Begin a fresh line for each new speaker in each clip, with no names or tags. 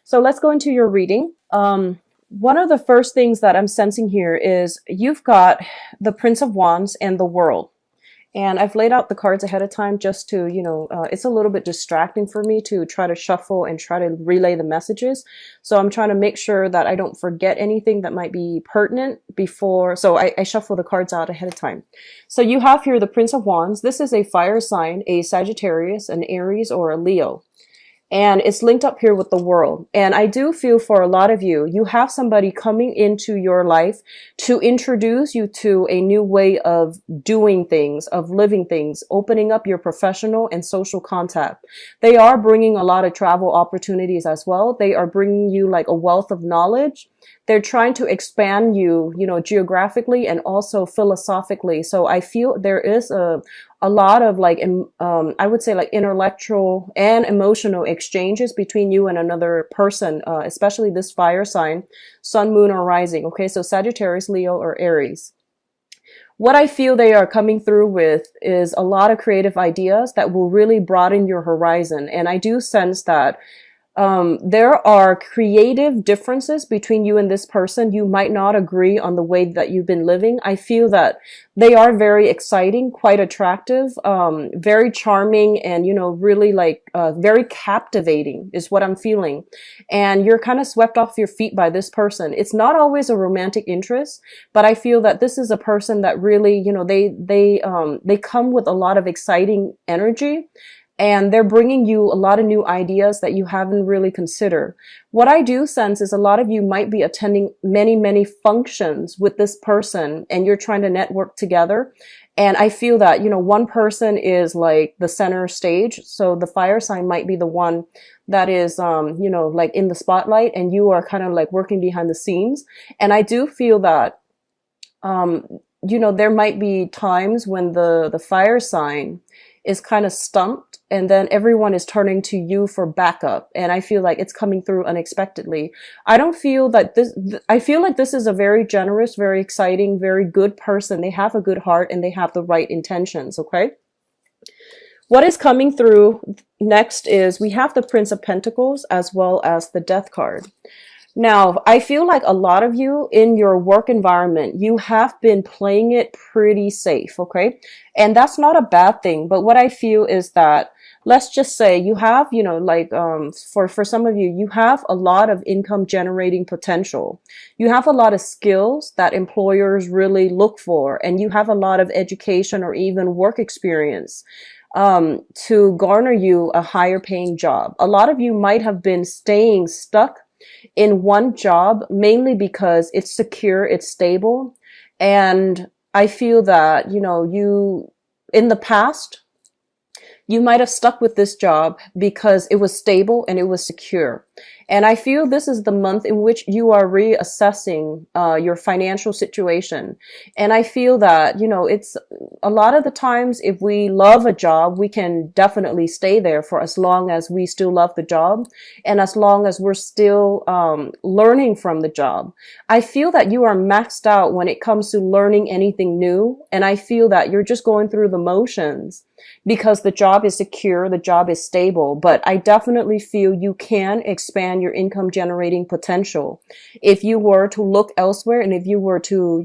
So let's go into your reading. One of the first things that I'm sensing here is you've got the Prince of Wands and the World. And I've laid out the cards ahead of time just to, it's a little bit distracting for me to try to shuffle and try to relay the messages. So I'm trying to make sure that I don't forget anything that might be pertinent before. So I shuffle the cards out ahead of time. So you have here the Prince of Wands. This is a fire sign, a Sagittarius, an Aries, or a Leo. And it's linked up here with the World. And I do feel for a lot of you, you have somebody coming into your life to introduce you to a new way of doing things, of living things, opening up your professional and social contact. They are bringing a lot of travel opportunities as well. They are bringing you like a wealth of knowledge. They're trying to expand you, geographically and also philosophically. So I feel there is a lot of like, I would say like intellectual and emotional exchanges between you and another person, especially this fire sign, sun, moon, or rising. Okay. So Sagittarius, Leo, or Aries. What I feel they are coming through with is a lot of creative ideas that will really broaden your horizon. And I do sense that there are creative differences between you and this person. You might not agree on the way that you've been living. I feel that they are very exciting, quite attractive, very charming, and, really like, very captivating is what I'm feeling. And you're kind of swept off your feet by this person. It's not always a romantic interest, but I feel that this is a person that really, they come with a lot of exciting energy. And they're bringing you a lot of new ideas that you haven't really considered. What I do sense is a lot of you might be attending many, many functions with this person and you're trying to network together. And I feel that, one person is like the center stage. So the fire sign might be the one that is, like in the spotlight, and you are kind of like working behind the scenes. And I do feel that, there might be times when the fire sign is kind of stumped, and then everyone is turning to you for backup. And I feel like it's coming through unexpectedly. I don't feel that I feel like this is a very generous, very exciting, very good person. They have a good heart and they have the right intentions. Okay. What is coming through next is we have the Prince of Pentacles as well as the Death card. Now, I feel like a lot of you in your work environment, you have been playing it pretty safe, okay? And that's not a bad thing. But what I feel is that, let's just say you have, for some of you, you have a lot of income generating potential. You have a lot of skills that employers really look for, and you have a lot of education or even work experience to garner you a higher paying job. A lot of you might have been staying stuck in one job, mainly because it's secure, it's stable. And I feel that, in the past, you might have stuck with this job because it was stable and it was secure. And I feel this is the month in which you are reassessing your financial situation. And I feel that, it's a lot of the times if we love a job, we can definitely stay there for as long as we still love the job and as long as we're still learning from the job. I feel that you are maxed out when it comes to learning anything new. And I feel that you're just going through the motions because the job is secure, the job is stable. But I definitely feel you can expand your income generating potential if you were to look elsewhere, and if you were to,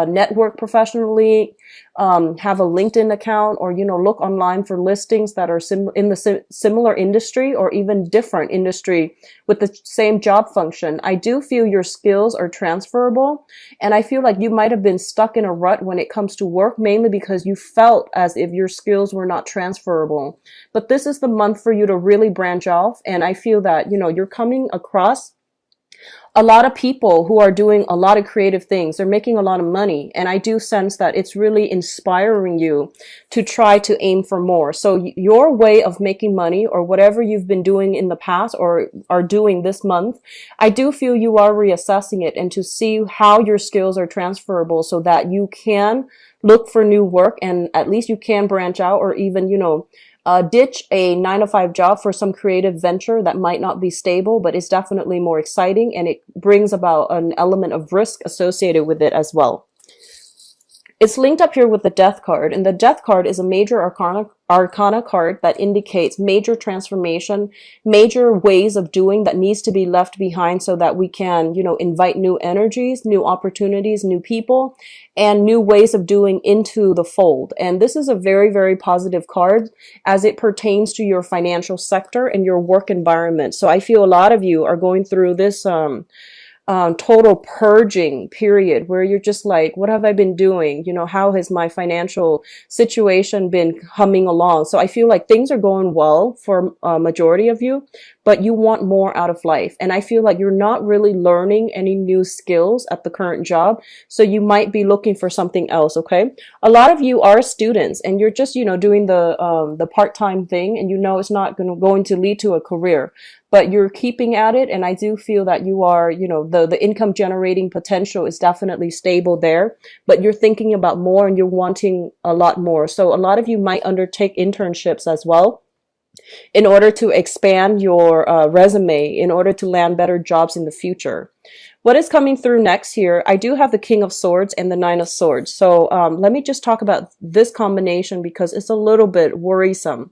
network professionally, have a LinkedIn account, or, look online for listings that are in the similar industry or even different industry with the same job function. I do feel your skills are transferable. And I feel like you might have been stuck in a rut when it comes to work, mainly because you felt as if your skills were not transferable. But this is the month for you to really branch off. And I feel that, you're coming across a lot of people who are doing a lot of creative things. They're making a lot of money. And I do sense that it's really inspiring you to try to aim for more. So your way of making money, or whatever you've been doing in the past or are doing this month, I do feel you are reassessing it and to see how your skills are transferable so that you can look for new work and at least you can branch out, or even, ditch a 9-to-5 job for some creative venture that might not be stable, but is definitely more exciting, and it brings about an element of risk associated with it as well. It's linked up here with the Death card, and the Death card is a major arcana arcana card that indicates major transformation, major ways of doing that needs to be left behind so that we can, invite new energies, new opportunities, new people, and new ways of doing into the fold. And this is a very, very positive card as it pertains to your financial sector and your work environment. So I feel a lot of you are going through this, total purging period where you're just like, what have I been doing? How has my financial situation been humming along? So I feel like things are going well for a majority of you, but you want more out of life. And I feel like you're not really learning any new skills at the current job. So you might be looking for something else. Okay. A lot of you are students and you're just, doing the part-time thing, and it's not going to lead to a career, but you're keeping at it. And I do feel that you are, the income generating potential is definitely stable there, but you're thinking about more and you're wanting a lot more. So a lot of you might undertake internships as well in order to expand your resume, in order to land better jobs in the future. What is coming through next here? I do have the King of Swords and the Nine of Swords. So let me just talk about this combination because it's a little bit worrisome.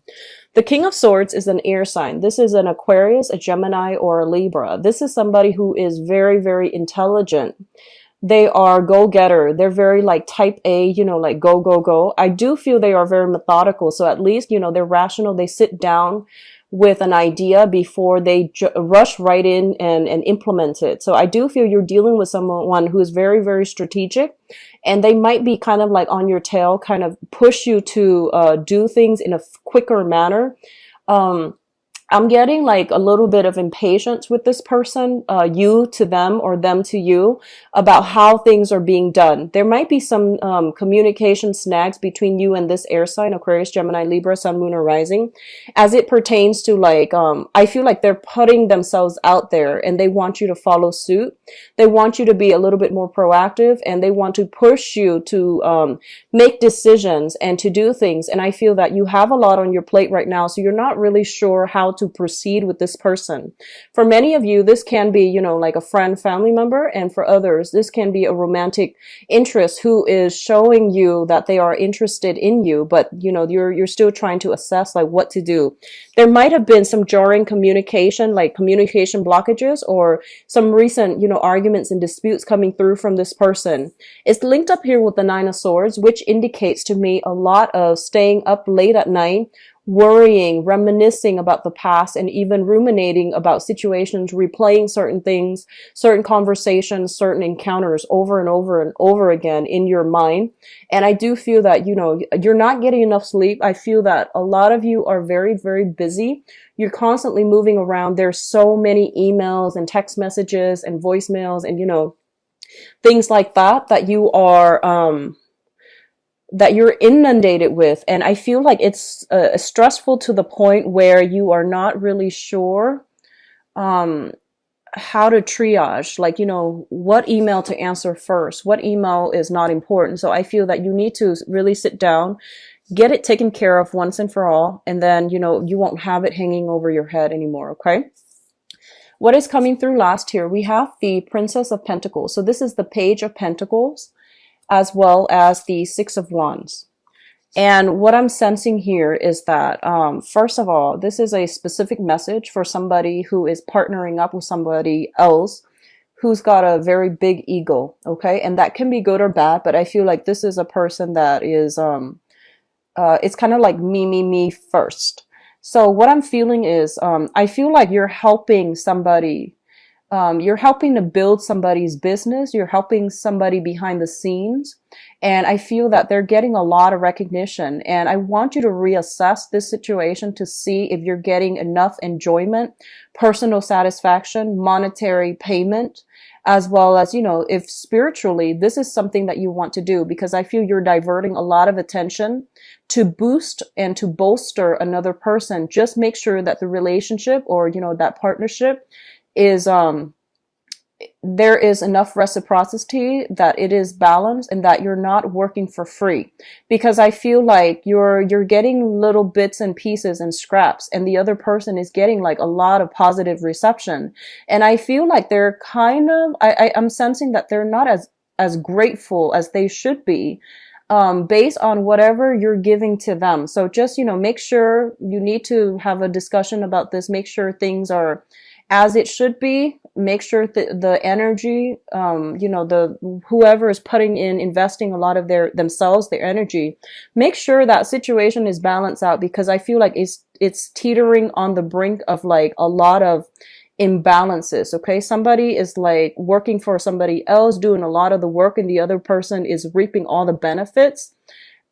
The King of Swords is an air sign. This is an Aquarius, a Gemini, or a Libra. This is somebody who is very, very intelligent. They are go-getter. They're very like type A, like go, go, go. I do feel they are very methodical. So at least, they're rational. They sit down with an idea before they rush right in and implement it. So I do feel you're dealing with someone who is very, very strategic, and they might be kind of like on your tail, kind of push you to do things in a quicker manner. I'm getting like a little bit of impatience with this person, you to them or them to you, about how things are being done. There might be some communication snags between you and this air sign, Aquarius, Gemini, Libra, Sun, Moon, or Rising, as it pertains to like, I feel like they're putting themselves out there and they want you to follow suit. They want you to be a little bit more proactive, and they want to push you to make decisions and to do things. And I feel that you have a lot on your plate right now, so you're not really sure how to proceed with this person. For many of you, this can be, like a friend, family member, and for others, this can be a romantic interest who is showing you that they are interested in you, but you're still trying to assess like what to do. There might have been some jarring communication, like communication blockages, or some recent, arguments and disputes coming through from this person. It's linked up here with the Nine of Swords, which indicates to me a lot of staying up late at night, worrying, reminiscing about the past, and even ruminating about situations, replaying certain things, certain conversations, certain encounters over and over and over again in your mind. And I do feel that, you're not getting enough sleep. I feel that a lot of you are very, very busy. You're constantly moving around. There's so many emails and text messages and voicemails and, things like that you are, that you're inundated with. And I feel like it's stressful to the point where you are not really sure how to triage, like, what email to answer first, what email is not important. So I feel that you need to really sit down, get it taken care of once and for all, and then, you won't have it hanging over your head anymore, okay? What is coming through last here? We have the Princess of Pentacles. So this is the Page of Pentacles, as well as the Six of Wands. And what I'm sensing here is that, first of all, this is a specific message for somebody who is partnering up with somebody else who's got a very big ego, okay? And that can be good or bad, but I feel like this is a person that is, it's kind of like me first. So what I'm feeling is, I feel like you're helping somebody. You're helping to build somebody's business. You're helping somebody behind the scenes. And I feel that they're getting a lot of recognition. And I want you to reassess this situation to see if you're getting enough enjoyment, personal satisfaction, monetary payment, as well as, if spiritually, this is something that you want to do, because I feel you're diverting a lot of attention to boost and to bolster another person. Just make sure that the relationship or, that partnership is, there is enough reciprocity, that it is balanced, and that you're not working for free. Because I feel like you're getting little bits and pieces and scraps, and the other person is getting like a lot of positive reception. And I feel like they're kind of, I'm sensing that they're not as grateful as they should be. based on whatever you're giving to them. So just, make sure you need to have a discussion about this. Make sure things are as it should be. Make sure that the energy, the whoever is putting in, investing a lot of their energy, make sure that situation is balanced out, because I feel like it's teetering on the brink of like a lot of imbalances. Okay, somebody is like working for somebody else, doing a lot of the work, and the other person is reaping all the benefits.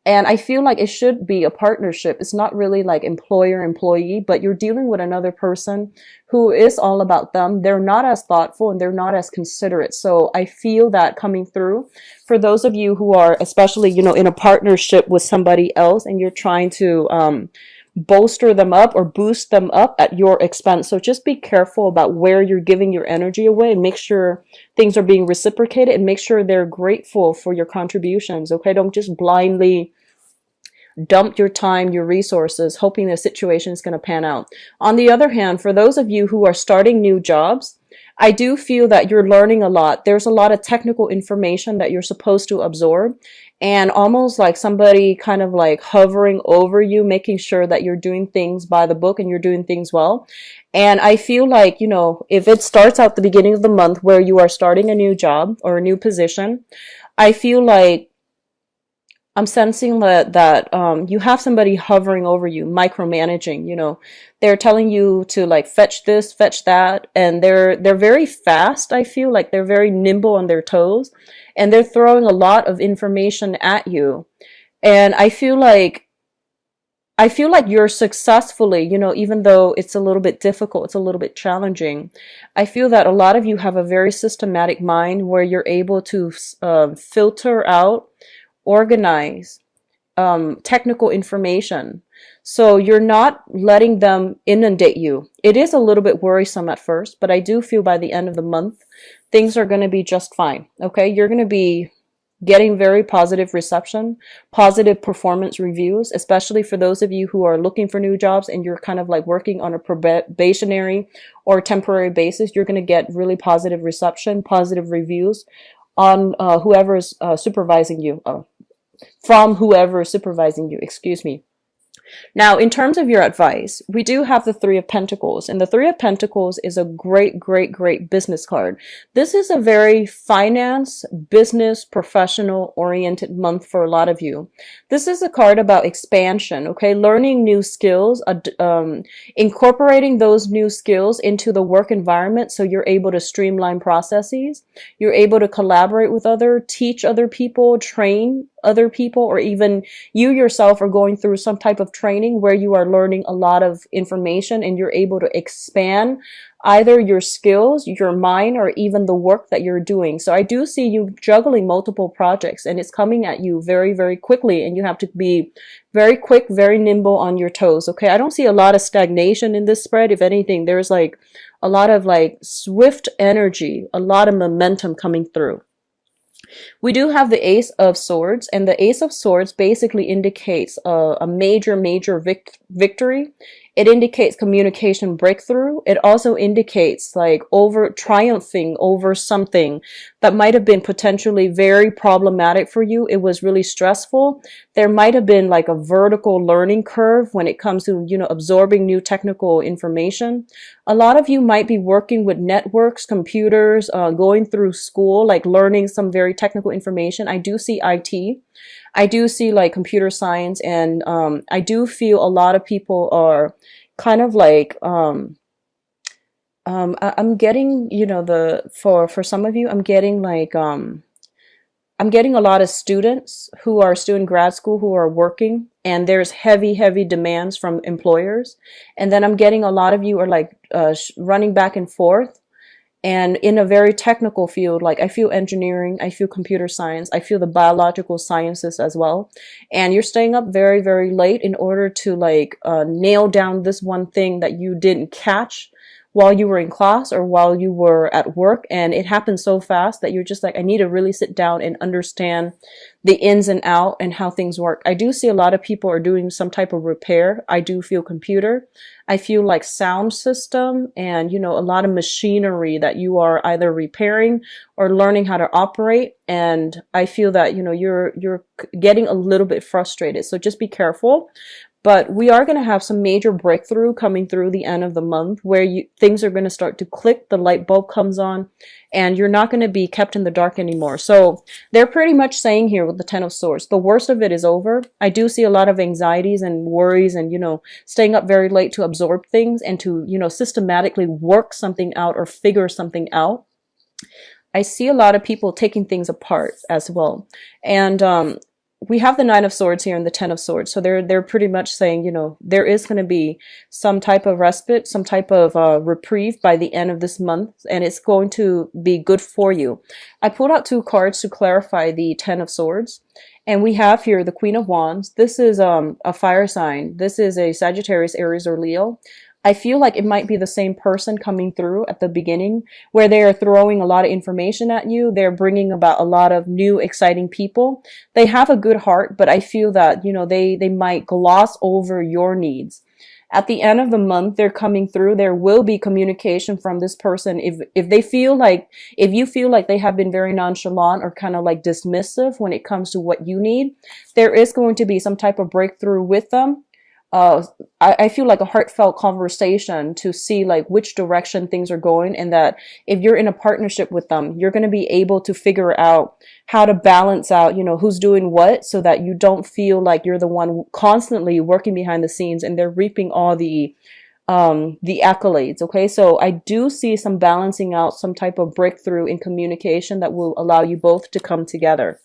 And I feel like it should be a partnership. It's not really like employer employee, but you're dealing with another person who is all about them. They're not as thoughtful and they're not as considerate. So I feel that coming through for those of you who are especially, in a partnership with somebody else, and you're trying to bolster them up or boost them up at your expense. So just be careful about where you're giving your energy away, and make sure things are being reciprocated, and make sure they're grateful for your contributions. Okay, don't just blindly dump your time, your resources, hoping the situation is going to pan out. On the other hand, for those of you who are starting new jobs, I do feel that you're learning a lot. There's a lot of technical information that you're supposed to absorb, and almost like somebody kind of like hovering over you, making sure that you're doing things by the book and you're doing things well. And I feel like, if it starts out the beginning of the month where you are starting a new job or a new position, I feel like I'm sensing that you have somebody hovering over you, micromanaging. They're telling you to like fetch this, fetch that, and they're very fast. I feel like they're very nimble on their toes, and they're throwing a lot of information at you. And I feel like you're successfully, even though it's a little bit difficult, it's a little bit challenging. I feel that a lot of you have a very systematic mind where you're able to filter out, organize technical information. So you're not letting them inundate you. It is a little bit worrisome at first, but I do feel by the end of the month, things are going to be just fine. Okay, you're going to be getting very positive reception, positive performance reviews, especially for those of you who are looking for new jobs and you're kind of like working on a probationary or temporary basis. You're going to get really positive reception, positive reviews on whoever is supervising you, from whoever is supervising you, excuse me. Now, in terms of your advice, we do have the Three of Pentacles, and the Three of Pentacles is a great, great, great business card. This is a very finance, business, professional oriented month for a lot of you. This is a card about expansion, okay? Learning new skills, incorporating those new skills into the work environment so you're able to streamline processes. You're able to collaborate with teach other people, train other people, or even you yourself are going through some type of training where you are learning a lot of information and you're able to expand either your skills, your mind, or even the work that you're doing. So I do see you juggling multiple projects, and it's coming at you very, very quickly, and you have to be very quick, very nimble on your toes. Okay, I don't see a lot of stagnation in this spread. If anything, there's like a lot of like swift energy, a lot of momentum coming through. We do have the Ace of Swords, and the Ace of Swords basically indicates a major, major victory. It indicates communication breakthrough. It also indicates like triumphing over something that might have been potentially very problematic for you. It was really stressful. There might have been like a vertical learning curve when it comes to, absorbing new technical information. A lot of you might be working with networks, computers, going through school, like learning some very technical information. I do see IT. I do see like computer science, and I do feel a lot of people are kind of like I'm getting, for some of you, I'm getting like I'm getting a lot of students who are still in grad school who are working, and there's heavy, heavy demands from employers. And then I'm getting a lot of you are like running back and forth. And in a very technical field, like I feel engineering, I feel computer science, I feel the biological sciences as well. And you're staying up very, very late in order to like nail down this one thing that you didn't catch while you were in class or while you were at work, and it happened so fast that you're just like, I need to really sit down and understand the ins and out and how things work. I do see a lot of people are doing some type of repair. I do feel computer. I feel like sound system and, a lot of machinery that you are either repairing or learning how to operate. And I feel that, you're getting a little bit frustrated. So just be careful. But we are going to have some major breakthrough coming through the end of the month where things are going to start to click, the light bulb comes on, and you're not going to be kept in the dark anymore. So they're pretty much saying here with the Ten of Swords, the worst of it is over. I do see a lot of anxieties and worries and, staying up very late to absorb things and to, systematically work something out or figure something out. I see a lot of people taking things apart as well. And, we have the Nine of Swords here and the Ten of Swords. So they're pretty much saying, there is going to be some type of respite, some type of reprieve by the end of this month, and it's going to be good for you. I pulled out 2 cards to clarify the Ten of Swords. And we have here the Queen of Wands. This is a fire sign. This is a Sagittarius, Aries, or Leo. I feel like it might be the same person coming through at the beginning where they are throwing a lot of information at you. They're bringing about a lot of new, exciting people. They have a good heart, but I feel that, they might gloss over your needs. At the end of the month, they're coming through. There will be communication from this person. If you feel like they have been very nonchalant or kind of like dismissive when it comes to what you need, there is going to be some type of breakthrough with them. I feel like a heartfelt conversation to see like which direction things are going, and that if you're in a partnership with them, you're going to be able to figure out how to balance out, who's doing what, so that you don't feel like you're the one constantly working behind the scenes and they're reaping all the accolades. Okay. So I do see some balancing out, some type of breakthrough in communication that will allow you both to come together.